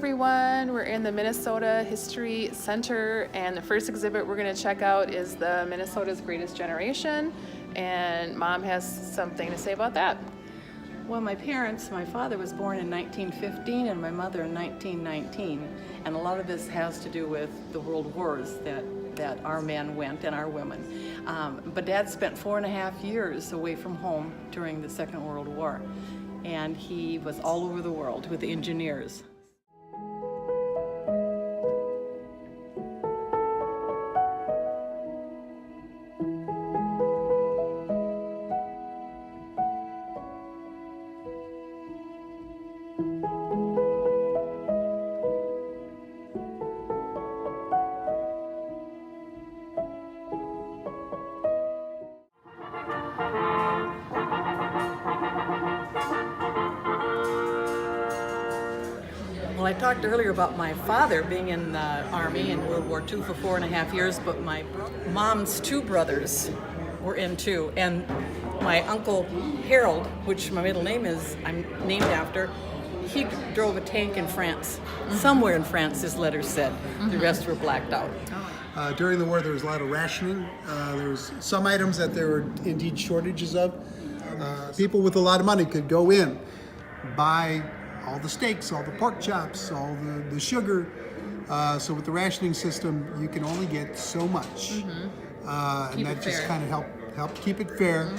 everyone. We're in the Minnesota History Center, and the first exhibit we're going to check out is the Minnesota's Greatest Generation, and Mom has something to say about that. Well, my father was born in 1915 and my mother in 1919, and a lot of this has to do with the world wars that our men went and our women. But Dad spent 4.5 years away from home during the Second World War, and he was all over the world with the engineers. Well, I talked earlier about my father being in the Army in World War II for 4.5 years, but my mom's 2 brothers were in too. And my uncle Harold, which my middle name is, I'm named after, he drove a tank in France. Somewhere in France, his letters said. The rest were blacked out. During the war, there was a lot of rationing. There was some items that there were indeed shortages of. People with a lot of money could go in, buy all the steaks, all the pork chops, all the sugar. So with the rationing system, you can only get so much. And that just kind of helped keep it fair.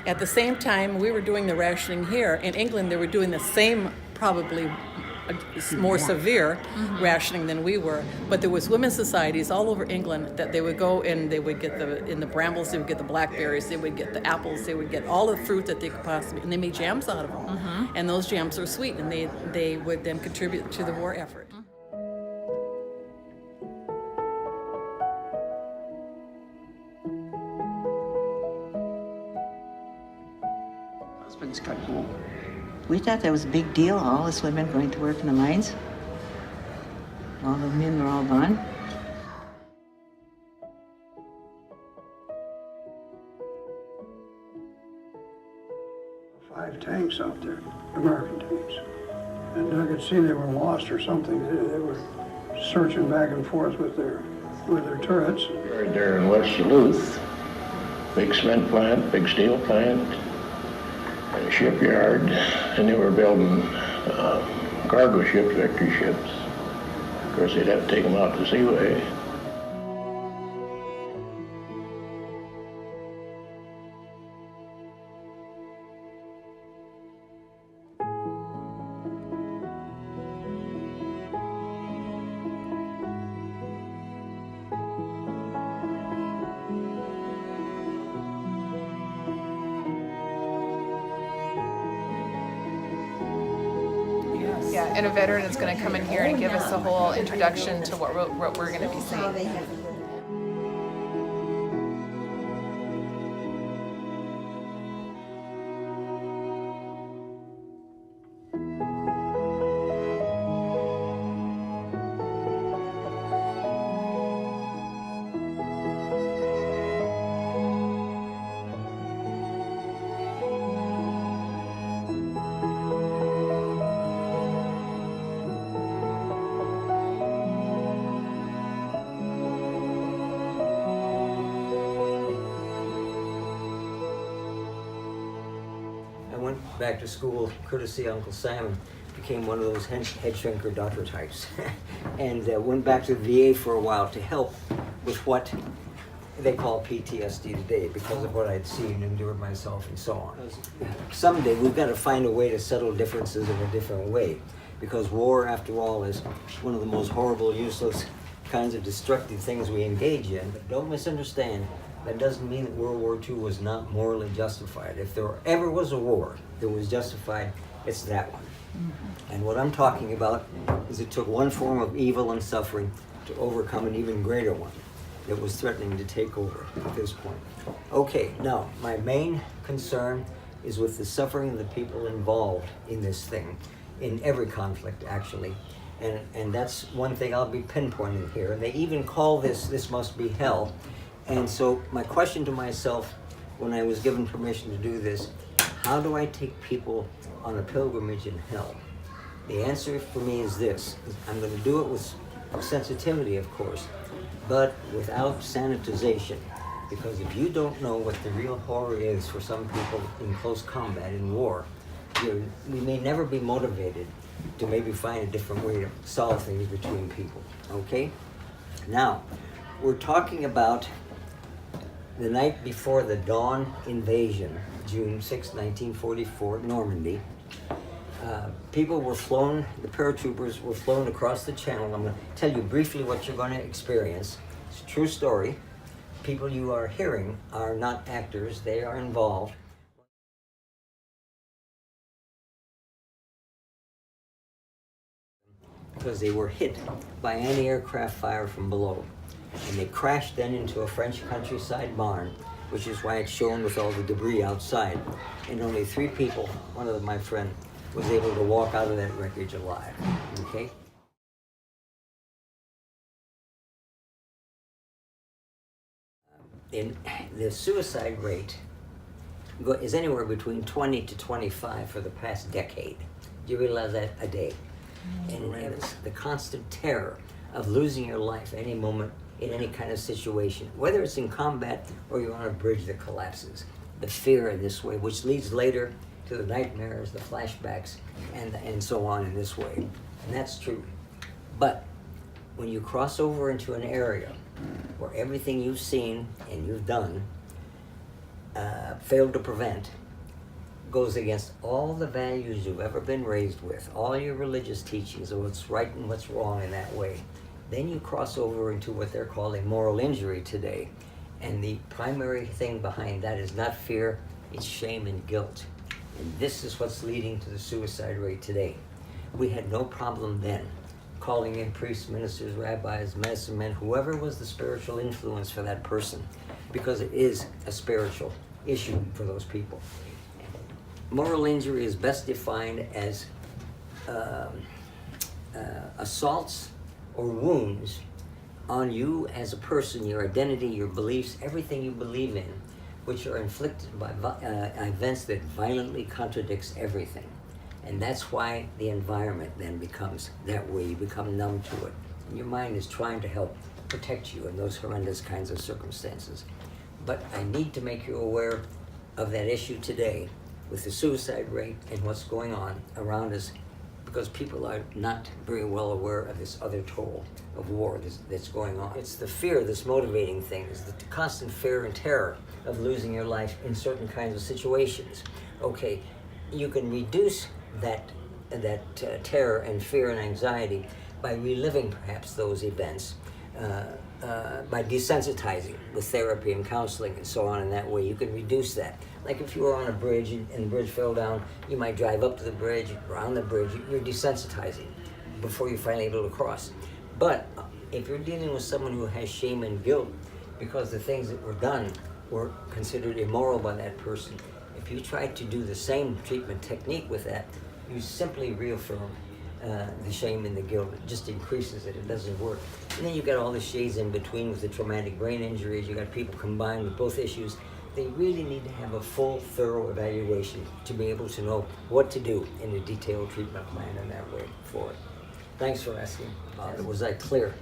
At the same time, we were doing the rationing here. In England, they were doing the same, probably more severe rationing than we were. But there was women's societies all over England that they would go and they would get in the brambles, they would get the blackberries, they would get the apples, they would get all the fruit that they could possibly, and they made jams out of them. And those jams were sweet, and they would then contribute to the war effort. Husbands got home. We thought that was a big deal, all us women going to work in the mines. All the men were all gone. Five tanks out there, American tanks. And I could see they were lost or something. They were searching back and forth with their turrets. Right there in West Duluth, big cement plant, big steel plant, and a shipyard, and they were building cargo ships, victory ships. Of course, they'd have to take them out the seaway. Yeah, and a veteran is going to come in here and give us a whole introduction to what we're going to be seeing. Back to school, courtesy of Uncle Sam, became one of those head shrinker doctor types, and went back to the VA for a while to help with what they call PTSD today because of what I'd seen and endured myself and so on. Someday we've got to find a way to settle differences in a different way, because war, after all, is one of the most horrible, useless kinds of destructive things we engage in. But don't misunderstand, that doesn't mean that World War II was not morally justified. If there ever was a war that was justified, it's that one. And what I'm talking about is it took one form of evil and suffering to overcome an even greater one that was threatening to take over at this point. Okay, now, my main concern is with the suffering of the people involved in this thing, in every conflict, actually. And that's one thing I'll be pinpointing here. And they even call this must be hell. And so my question to myself when I was given permission to do this, how do I take people on a pilgrimage in hell? The answer for me is this. I'm going to do it with sensitivity, of course, but without sanitization. Because if you don't know what the real horror is for some people in close combat, in war, we may never be motivated to maybe find a different way to solve things between people, okay? Now, we're talking about the night before the Dawn invasion, June 6, 1944, Normandy. People were flown, the paratroopers were flown across the channel. I'm going to tell you briefly what you're going to experience. It's a true story. People you are hearing are not actors, they are involved. Because they were hit by anti-aircraft fire from below. And they crashed then into a French countryside barn, which is why it's shown with all the debris outside. And only 3 people, one of them my friend, was able to walk out of that wreckage alive, okay? And the suicide rate is anywhere between 20 to 25 for the past decade. Do you realize that? A day. And it's the constant terror of losing your life any moment in any kind of situation, whether it's in combat or you're on a bridge that collapses. The fear in this way, which leads later to the nightmares, the flashbacks, and so on in this way. And that's true. But when you cross over into an area where everything you've seen and you've done failed to prevent, goes against all the values you've ever been raised with, all your religious teachings of what's right and what's wrong in that way, then you cross over into what they're calling moral injury today. And the primary thing behind that is not fear, it's shame and guilt. And this is what's leading to the suicide rate today. We had no problem then calling in priests, ministers, rabbis, medicine men, whoever was the spiritual influence for that person, because it is a spiritual issue for those people. Moral injury is best defined as assaults or wounds on you as a person, your identity, your beliefs, everything you believe in, which are inflicted by events that violently contradicts everything. And that's why the environment then becomes that way. You become numb to it. And your mind is trying to help protect you in those horrendous kinds of circumstances. But I need to make you aware of that issue today with the suicide rate and what's going on around us, because people are not very well aware of this other toll of war that's going on. It's the fear that's motivating things, the constant fear and terror of losing your life in certain kinds of situations. Okay, you can reduce that terror and fear and anxiety by reliving perhaps those events, by desensitizing with therapy and counseling and so on. In that way, you can reduce that. Like if you were on a bridge and the bridge fell down, you might drive up to the bridge, around the bridge, you're desensitizing before you're finally able to cross. But if you're dealing with someone who has shame and guilt because the things that were done were considered immoral by that person, if you try to do the same treatment technique with that, you simply reaffirm the shame and the guilt. It just increases it. It doesn't work. And then you got all the shades in between with the traumatic brain injuries. You got people combined with both issues. They really need to have a full, thorough evaluation to be able to know what to do in a detailed treatment plan in that way for it. Thanks for asking about it. Was I clear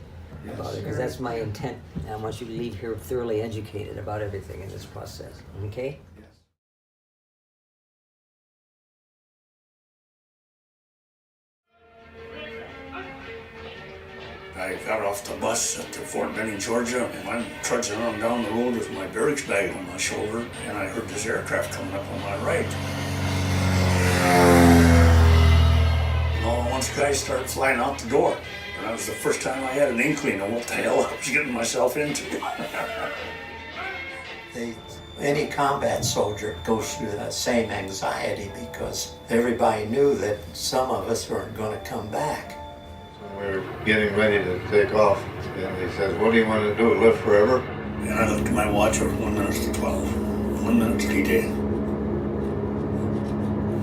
about it? Because that's my intent. I want you to leave here thoroughly educated about everything in this process. Okay? I got off the bus at Fort Benning, Georgia, and I'm trudging on down the road with my barracks bag on my shoulder, and I heard this aircraft coming up on my right. And all at once, guys started flying out the door, and that was the first time I had an inkling of what the hell I was getting myself into. Any combat soldier goes through that same anxiety because everybody knew that some of us weren't going to come back. We were getting ready to take off, and he says, "What do you want to do, live forever?" And I looked at my watch, it was 1 minute to 12. 1 minute to D-Day.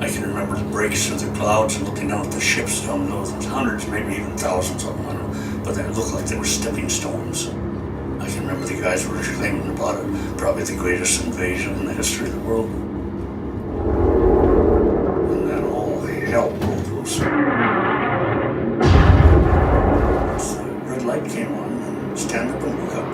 I can remember the breaks of the clouds and looking out at the ships down below. There was hundreds, maybe even thousands of them, I don't know, but they looked like they were stepping stones. I can remember the guys were claiming about it, probably the greatest invasion in the history of the world. And then all hell broke loose. light came on, and stand up and look up.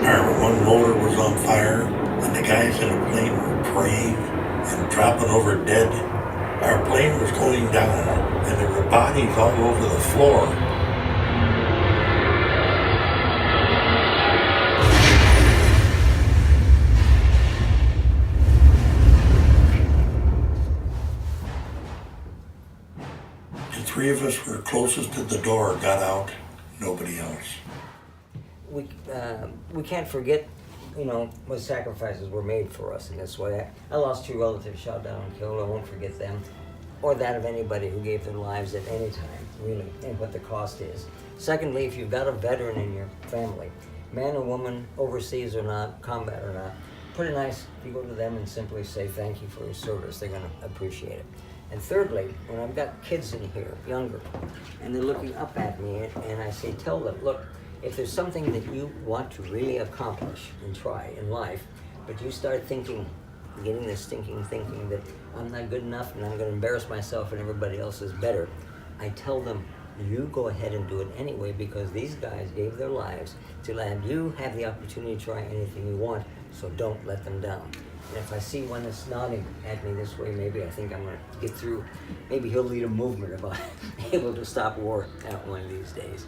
Our one motor was on fire, and the guys in the plane were praying and dropping over dead. Our plane was going down, and there were bodies all over the floor. The three of us were closest to the door, got out, nobody else. We can't forget, you know, what sacrifices were made for us in this way. I lost 2 relatives shot down and killed. I won't forget them, or that of anybody who gave their lives at any time, really, and what the cost is. Secondly, if you've got a veteran in your family, man or woman, overseas or not, combat or not, pretty nice if you go to them and simply say thank you for your service. They're going to appreciate it. And thirdly, when I've got kids in here, younger, and they're looking up at me, and I say, tell them, look, if there's something that you want to really accomplish and try in life, but you start thinking, getting this stinking thinking that I'm not good enough and I'm going to embarrass myself and everybody else is better, I tell them, you go ahead and do it anyway, because these guys gave their lives to let you have the opportunity to try anything you want, so don't let them down. And if I see one that's nodding at me this way, maybe I think I'm going to get through. Maybe he'll lead a movement about able to stop war out one of these days.